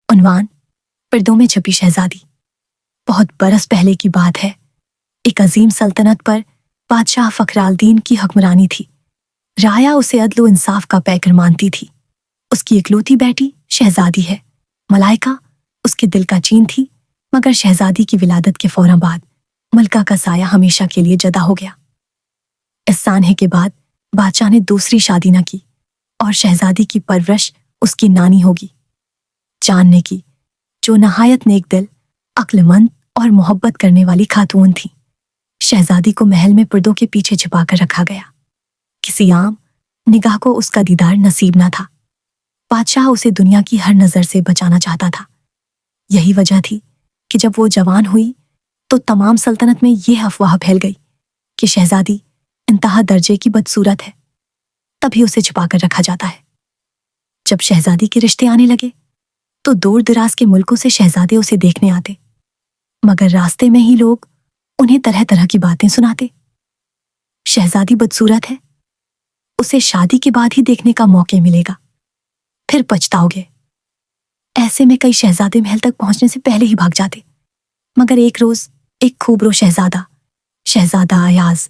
उन्वान पर्दों में छपी शहजादी। बहुत बरस पहले की बात है। एक अजीम सल्तनत पर बादशाह फखरालदीन की हुक्मरानी थी। राया उसे अदलो इंसाफ का पैकर मानती थी। उसकी इकलौती बेटी शहजादी है। मलाइका उसके दिल का चैन थी, मगर शहजादी की विलादत के फौरन बाद मलका का साया हमेशा के लिए जदा हो गया। इस सानहे के बाद बादशाह ने दूसरी शादी न की और शहजादी की परवरिश उसकी नानी होगी, चांद ने की, जो नहायत नेक दिल, अक्लमंद और मोहब्बत करने वाली खातून थी। शहजादी को महल में पर्दों के पीछे छिपाकर रखा गया। किसी आम निगाह को उसका दीदार नसीब न था। बादशाह उसे दुनिया की हर नजर से बचाना चाहता था। यही वजह थी कि जब वो जवान हुई तो तमाम सल्तनत में यह अफवाह फैल गई कि शहजादी इंतहा दर्जे की बदसूरत है, तभी उसे छिपाकर रखा जाता है। जब शहजादी के रिश्ते आने लगे तो दूर दराज के मुल्कों से शहजादे उसे देखने आते, मगर रास्ते में ही लोग उन्हें तरह तरह की बातें सुनाते। शहजादी बदसूरत है, उसे शादी के बाद ही देखने का मौका मिलेगा, फिर पछताओगे। ऐसे में कई शहजादे महल तक पहुंचने से पहले ही भाग जाते। मगर एक रोज एक खूबरो शहजादा अयाज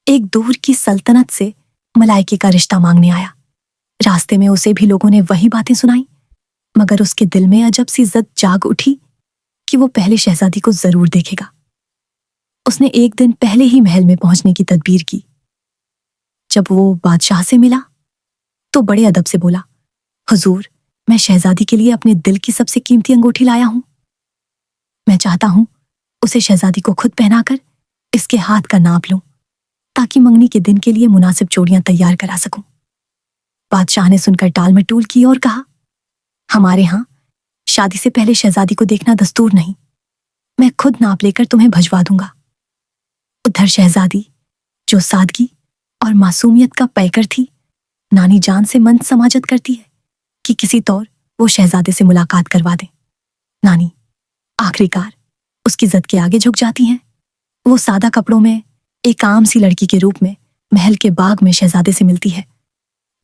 एक दूर की सल्तनत से मलाइके का रिश्ता मांगने आया। रास्ते में उसे भी लोगों ने वही बातें सुनाई, मगर उसके दिल में अजब सी जिद जाग उठी कि वो पहले शहजादी को जरूर देखेगा। उसने एक दिन पहले ही महल में पहुंचने की तदबीर की। जब वो बादशाह से मिला तो बड़े अदब से बोला, हुजूर, मैं शहजादी के लिए अपने दिल की सबसे कीमती अंगूठी लाया हूं। मैं चाहता हूं उसे शहजादी को खुद पहनाकर इसके हाथ का नाप लूं, ताकि मंगनी के दिन के लिए मुनासिब जोड़ियां तैयार करा सकूं। बादशाह ने सुनकर टाल मटोल की और कहा, हमारे यहां शादी से पहले शहजादी को देखना दस्तूर नहीं। मैं खुद नाप लेकर तुम्हें भजवा दूंगा। उधर शहजादी, जो सादगी और मासूमियत का पैकर थी, नानी जान से मन समाजत करती है कि किसी तौर वो शहजादे से मुलाकात करवा दे। नानी आखिरकार उसकी जिद के आगे झुक जाती हैं। वो सादा कपड़ों में एक आम सी लड़की के रूप में महल के बाग में शहजादे से मिलती है।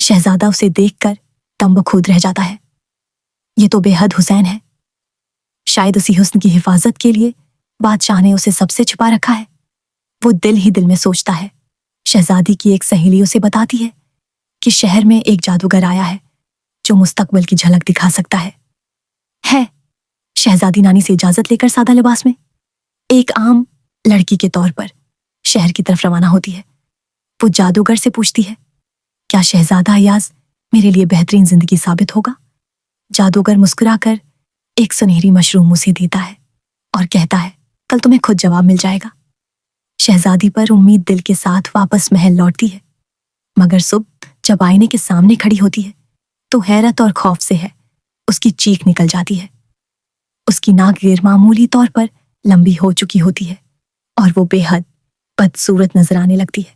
शहजादा उसे देखकर तंब खुद रह जाता है। ये तो बेहद हुसैन है। शायद उसी हुस्न की हिफाजत के लिए बादशाह ने उसे सबसे छुपा रखा है। वो दिल ही दिल में सोचता है। शहजादी की एक सहेली उसे बताती है कि शहर में एक जादूगर आया है जो मुस्तकबिल की झलक दिखा सकता है। शहजादी नानी से इजाजत लेकर सादा लिबास में एक आम लड़की के तौर पर शहर की तरफ रवाना होती है। वो जादूगर से पूछती है, क्या शहजादा अयाज मेरे लिए बेहतरीन जिंदगी साबित होगा? जादूगर मुस्कुराकर एक सुनहरी मशरूम उसे देता है और कहता है, कल तुम्हें खुद जवाब मिल जाएगा। शहजादी पर उम्मीद दिल के साथ वापस महल लौटती है, मगर सुबह जब आईने के सामने खड़ी होती है तो हैरत और खौफ से है उसकी चीख निकल जाती है। उसकी नाक गैरमामूली तौर पर लंबी हो चुकी होती है और वो बेहद बदसूरत नजर आने लगती है।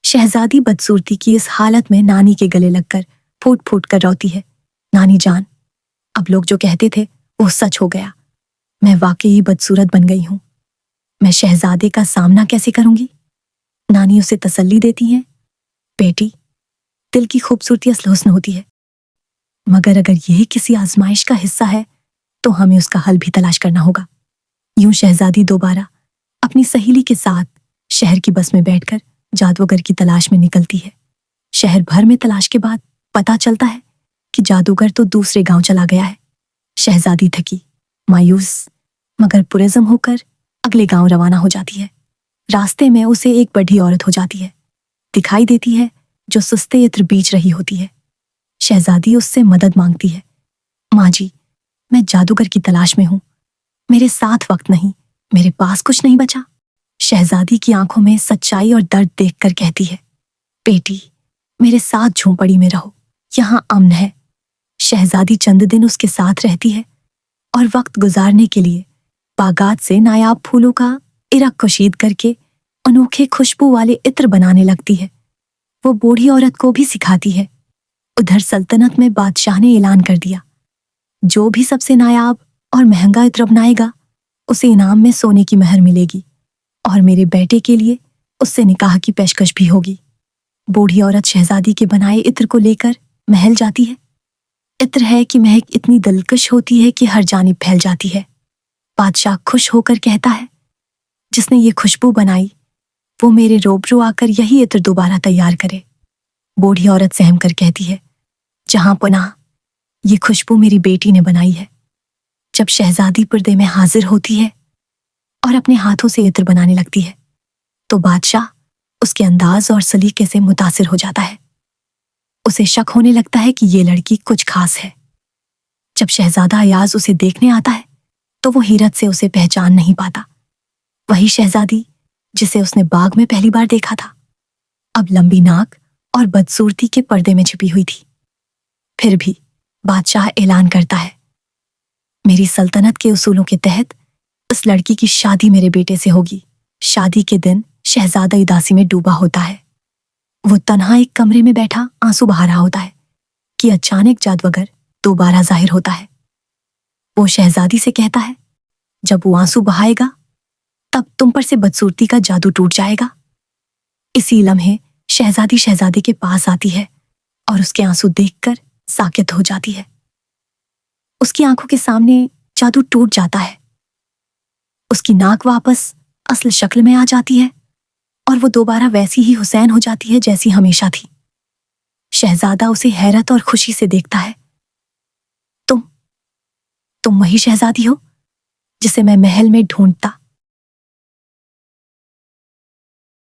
शहजादी बदसूरती की इस हालत में नानी के गले लगकर फूट फूट कर रोती है, नानी जान, अब लोग जो कहते थे वो सच हो गया। मैं वाकई बदसूरत बन गई हूं। मैं शहजादे का सामना कैसे करूंगी? नानी उसे तसल्ली देती है, बेटी, दिल की खूबसूरती असल हुस्न होती है, मगर अगर यह किसी आजमाइश का हिस्सा है तो हमें उसका हल भी तलाश करना होगा। यूं शहजादी दोबारा अपनी सहेली के साथ शहर की बस में बैठकर जादूगर की तलाश में निकलती है। शहर भर में तलाश के बाद पता चलता है कि जादूगर तो दूसरे गांव चला गया है। शहजादी थकी, मायूस मगर पुरज़म होकर अगले गांव रवाना हो जाती है। रास्ते में उसे एक बड़ी औरत हो जाती है, दिखाई देती है, जो सस्ते इत्र बेच रही होती है। शहजादी उससे मदद मांगती है, माँ जी, मैं जादूगर की तलाश में हूं, मेरे साथ वक्त नहीं, मेरे पास कुछ नहीं बचा। शहजादी की आंखों में सच्चाई और दर्द देखकर कहती है, बेटी, मेरे साथ झोंपड़ी में रहो, यहां अमन है। शहजादी चंद दिन उसके साथ रहती है और वक्त गुजारने के लिए बागात से नायाब फूलों का इरक कशीद करके अनोखे खुशबू वाले इत्र बनाने लगती है। वो बूढ़ी औरत को भी सिखाती है। उधर सल्तनत में बादशाह ने ऐलान कर दिया, जो भी सबसे नायाब और महंगा इत्र बनाएगा उसे इनाम में सोने की महर मिलेगी और मेरे बेटे के लिए उससे निकाह की पेशकश भी होगी। बूढ़ी औरत शहजादी के बनाए इत्र को लेकर महल जाती है। इत्र है कि महक इतनी दिलकश होती है कि हर जानिब फैल जाती है। बादशाह खुश होकर कहता है, जिसने ये खुशबू बनाई वो मेरे रूबरू आकर यही इत्र दोबारा तैयार करे। बूढ़ी औरत सहम कर कहती है, जहां पनाह, ये खुशबू मेरी बेटी ने बनाई है। जब शहजादी पर्दे में हाजिर होती है और अपने हाथों से इत्र बनाने लगती है तो बादशाह उसके अंदाज और सलीके से मुतासिर हो जाता है। उसे शक होने लगता है कि ये लड़की कुछ खास है। जब शहजादा अयाज उसे देखने आता है तो वो हैरत से उसे पहचान नहीं पाता। वही शहजादी जिसे उसने बाग में पहली बार देखा था, अब लंबी नाक और बदसूरती के पर्दे में छिपी हुई थी। फिर भी बादशाह ऐलान करता है, मेरी सल्तनत के उसूलों के तहत इस लड़की की शादी मेरे बेटे से होगी। शादी के दिन शहजादा उदासी में डूबा होता है। वो तन्हा एक कमरे में बैठा आंसू बहा रहा होता है कि अचानक जादूगर दोबारा जाहिर होता है। वो शहजादी से कहता है, जब वो आंसू बहाएगा तब तुम पर से बदसूरती का जादू टूट जाएगा। इसी लम्हे शहजादी शहजादे के पास आती है और उसके आंसू देखकर साकित हो जाती है। उसकी आंखों के सामने जादू टूट जाता है। उसकी नाक वापस असल शक्ल में आ जाती है और वो दोबारा वैसी ही हुसैन हो जाती है जैसी हमेशा थी। शहजादा उसे हैरत और खुशी से देखता है। तुम वही शहजादी हो जिसे मैं महल में ढूंढता